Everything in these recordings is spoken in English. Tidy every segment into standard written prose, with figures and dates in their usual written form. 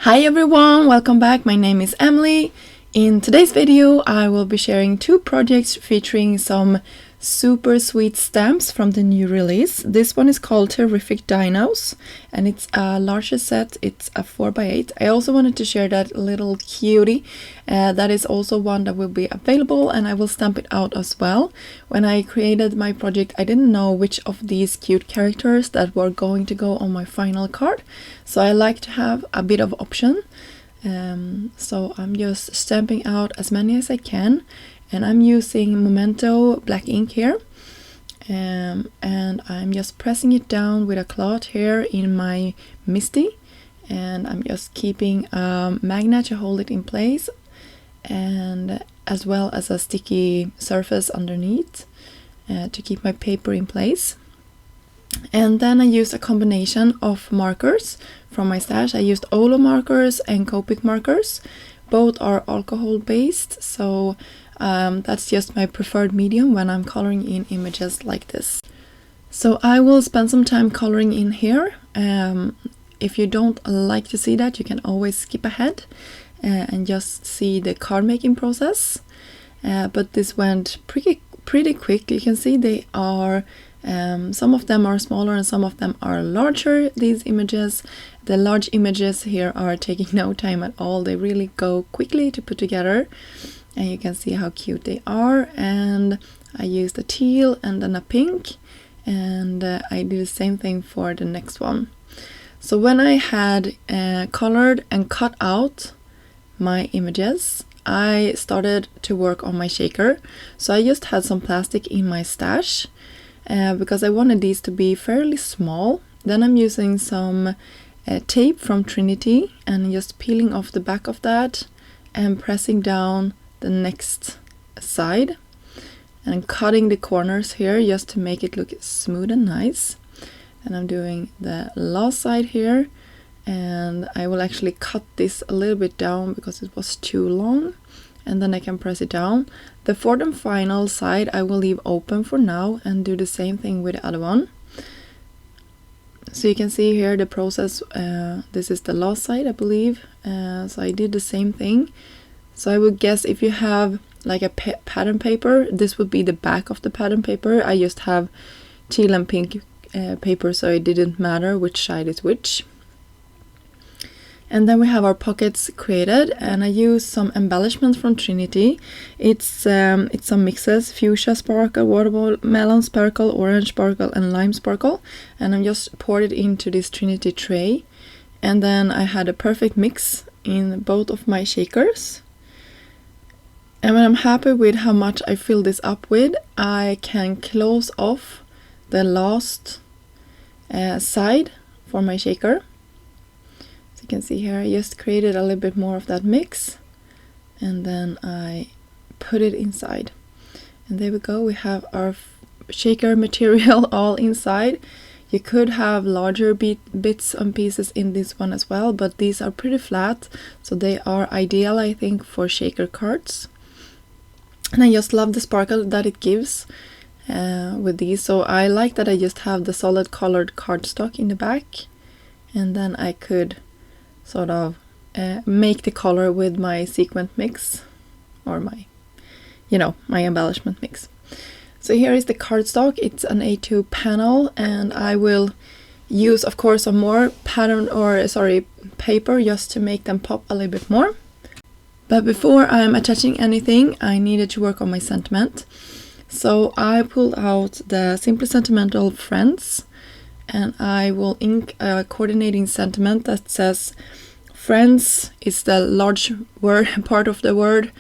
Hi everyone, welcome back. My name is Emelie. In today's video I will be sharing two projects featuring some super sweet stamps from the new release. This one is called T-riffic Dinos and it's a larger set, it's a 4x8. I also wanted to share that little cutie. That is also one that will be available and I will stamp it out as well. When I created my project I didn't know which of these cute characters that were going to go on my final card, so I like to have a bit of option. So I'm just stamping out as many as I can, and I'm using Memento black ink here, and I'm just pressing it down with a cloth here in my Misty, and I'm just keeping a magnet to hold it in place, and as well as a sticky surface underneath to keep my paper in place. And then I used a combination of markers from my stash. I used Olo markers and Copic markers. Both are alcohol based, so that's just my preferred medium when I'm coloring in images like this. So I will spend some time coloring in here. If you don't like to see that, you can always skip ahead and just see the card making process. But this went pretty quick. You can see they are some of them are smaller and some of them are larger, these images. The large images here are taking no time at all. They really go quickly to put together, and you can see how cute they are. And I used a teal and then a pink, and I do the same thing for the next one. So when I had colored and cut out my images, I started to work on my shaker. So I just had some plastic in my stash because I wanted these to be fairly small. Then I'm using some tape from Trinity and just peeling off the back of that and pressing down the next side and cutting the corners here just to make it look smooth and nice. And I'm doing the last side here, and I will actually cut this a little bit down because it was too long, and then I can press it down. The fourth and final side I will leave open for now and do the same thing with the other one. So you can see here the process. This is the last side, I believe. So I did the same thing. So I would guess if you have like a pattern paper, this would be the back of the pattern paper. I just have teal and pink paper, so it didn't matter which side is which. And then we have our pockets created, and I use some embellishment from Trinity. It's some mixes: fuchsia sparkle, watermelon sparkle, orange sparkle, and lime sparkle. And I'm just poured it into this Trinity tray. And then I had a perfect mix in both of my shakers. And when I'm happy with how much I fill this up with, I can close off the last side for my shaker. You can see here I just created a little bit more of that mix, and then I put it inside, and there we go. We have our shaker material all inside. You could have larger bits and pieces in this one as well, but these are pretty flat, so they are ideal, I think, for shaker cards. And I just love the sparkle that it gives with these. So I like that I just have the solid colored cardstock in the back, and then I could sort of make the color with my sequin mix, or my embellishment mix. So here is the cardstock. It's an A2 panel, and I will use, of course, some more paper just to make them pop a little bit more. But before I'm attaching anything, I needed to work on my sentiment. So I pulled out the Simply Sentimental Friends, and I will ink a coordinating sentiment that says friends is the large word part of the word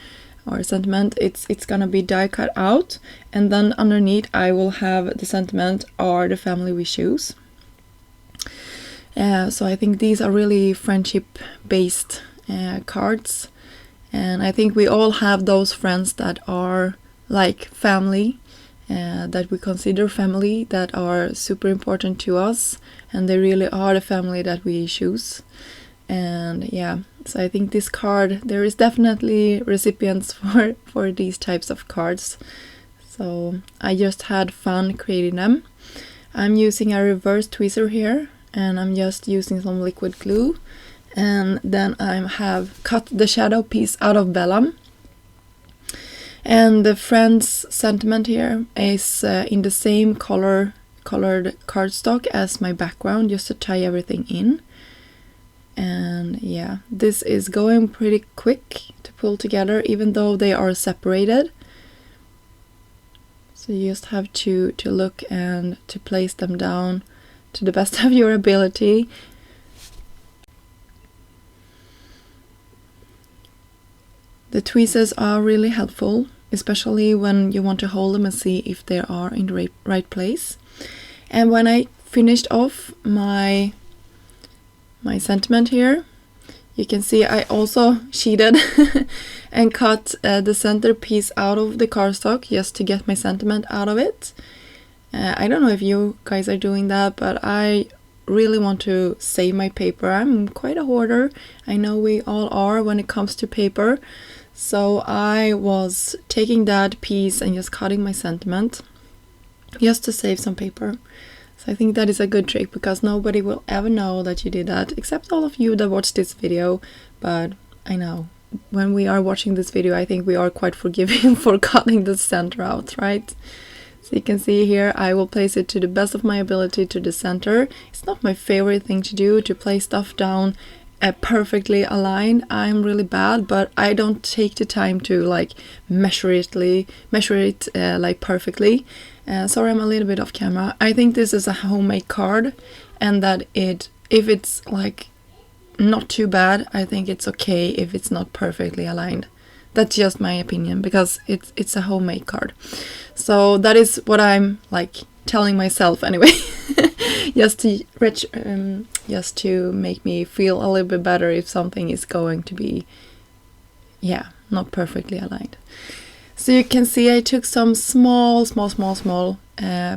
or sentiment. It's gonna be die cut out, and then underneath I will have the sentiment "are the family we choose." So I think these are really friendship based cards, and I think we all have those friends that are like family, that we consider family, that are super important to us, and they really are the family that we choose. And yeah, so I think this card, there is definitely recipients for these types of cards, so I just had fun creating them. I'm using a reverse tweezer here, and I'm just using some liquid glue And then I have cut the shadow piece out of vellum. And the Friends sentiment here is in the same colored cardstock as my background, just to tie everything in. And yeah, this is going pretty quick to pull together, even though they are separated. So you just have to look and to place them down to the best of your ability. The tweezers are really helpful, especially when you want to hold them and see if they are in the right place. And when I finished off my sentiment here, you can see I also cheated and cut the center piece out of the cardstock just to get my sentiment out of it. I don't know if you guys are doing that, but I really want to save my paper. I'm quite a hoarder. I know we all are when it comes to paper. So I was taking that piece and just cutting my sentiment just to save some paper. So I think that is a good trick, because nobody will ever know that you did that, except all of you that watch this video. But I know when we are watching this video, I think we are quite forgiving for cutting the center out, right? So you can see here, I will place it to the best of my ability to the center. It's not my favorite thing to do, to place stuff down perfectly aligned. I'm really bad, but I don't take the time to like measure it like perfectly. Sorry, I'm a little bit off camera. I think this is a homemade card, and that if it's like not too bad, I think it's okay if it's not perfectly aligned. That's just my opinion, because it's a homemade card. So that is what I'm like telling myself anyway. just to make me feel a little bit better if something is going to be, yeah, not perfectly aligned. So you can see I took some small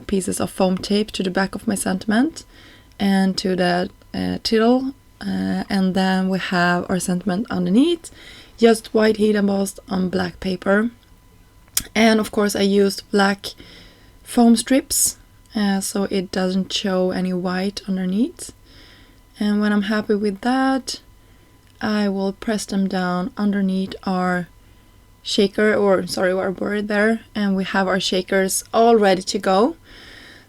pieces of foam tape to the back of my sentiment and to the tittle, and then we have our sentiment underneath, just white heat embossed on black paper. And of course I used black foam strips so it doesn't show any white underneath. And when I'm happy with that, I will press them down underneath our shaker, or sorry, our board there, and we have our shakers all ready to go.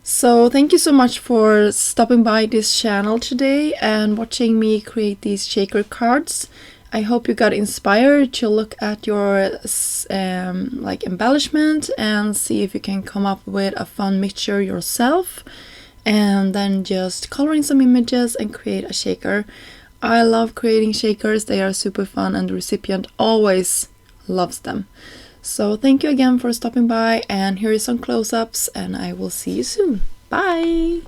So thank you so much for stopping by this channel today and watching me create these shaker cards. I hope you got inspired to look at your like embellishment and see if you can come up with a fun mixture yourself, and then just coloring some images and create a shaker. I love creating shakers. They are super fun, and the recipient always loves them. So thank you again for stopping by, and here is some close-ups, and I will see you soon. Bye!